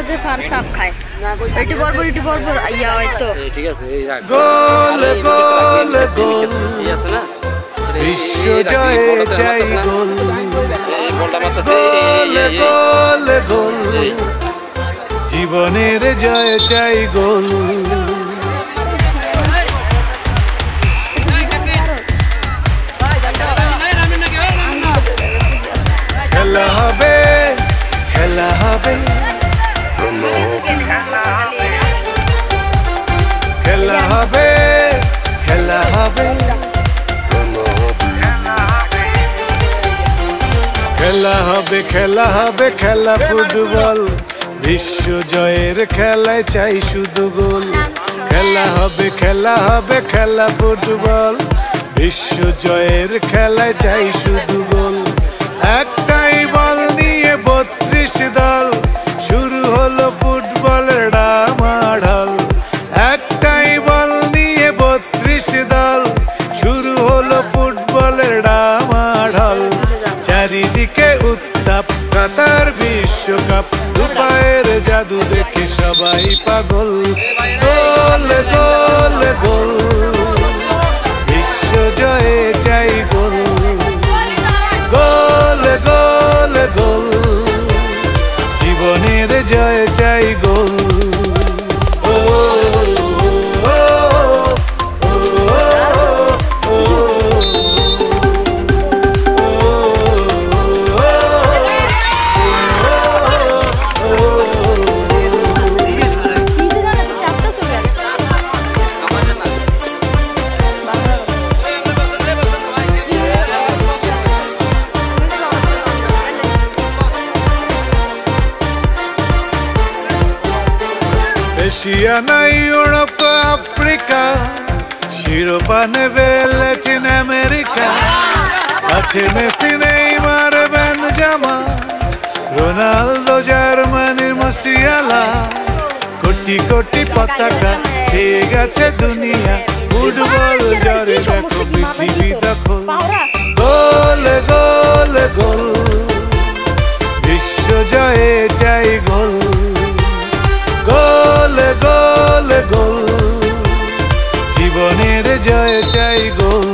যে ফার চাপ খায় এটি বরবর আইয়া হয়তো ঠিক আছে এই রাখ গোল গোল গোল এই আছে না বিশ্ব জয়ে চাই গোল এই বলটা মারতেছে গোল গোল গোল জীবনের জয় চাই গোল খেলা হবে খেলা হবে খেলা হবে খেলা হবে খেলা হবে খেলা হবে খেলা ফুটবল বিশ্ব জয়ের খেলায় চাই শুধু গোল খেলা হবে খেলা ফুটবল বিশ্ব জয়ের খেলায় চাই শুধু গোল একটাই বল নিয়ে 32 দল শুরু হলো ফুটবলের ডামাডোল একটাই বল নিয়ে 32 দল শুরু হলো ফুটবলের ডামাডোল চারিদিকে উত্তাপ কাতার বিশ্বকাপ দুপায়ের জাদু দেখে সবাই পাগল গোল গোল গোল বিশ্ব জয়ে চাই গোল গোল গোল গোল জীবনের জয় চাই গোল এশিয়া না ইউরোপ আফ্রিকা শিরোপা নেবে ল্যাটিন আমেরিকা আছে মেসি নেইমার বেনজামা রোনালদো জার্মানির মসিয়ালা কোটি কোটি পতাকা ছেয়ে গেছে দুনিয়া ফুটবল জরে দেখো পৃথিবী দখল গোল গোল গোল বিশ্ব জয়ে চাই গোল গোল গোল গোল জীবনের জয় চাই goal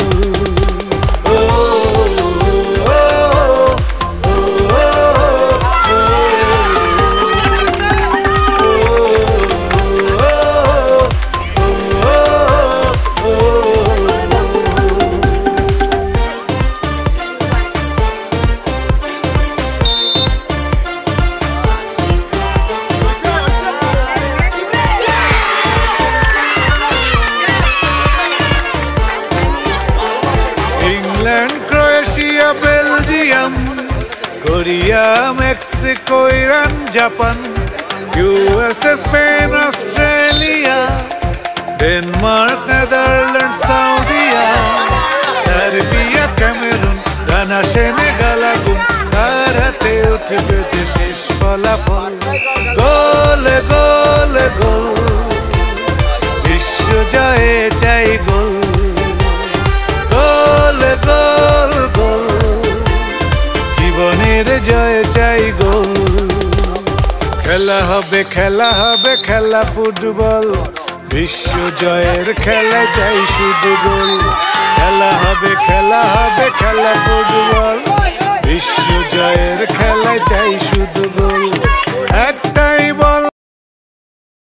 Croatia Belgium Korea Mexico Iran Japan USA Spain Australia Denmark Netherland Saudia Serbia Cameroon Ghana Senegal আগুন তার হাতে উঠবে যে শেষ ফলাফল গোল গোল গোল বিশ্ব জয়ে চাই গোল গোল গোল গোল জীবনের জয় চাই গোল খেলা হবে খেলা ফুটবল বিশ্ব জয়ের খেলায় চাই শুধু গোল খেলা হবে খেলা ফুটবল বিশ্ব জয়ের খেলায় চাই শুধু গোল একটাই বল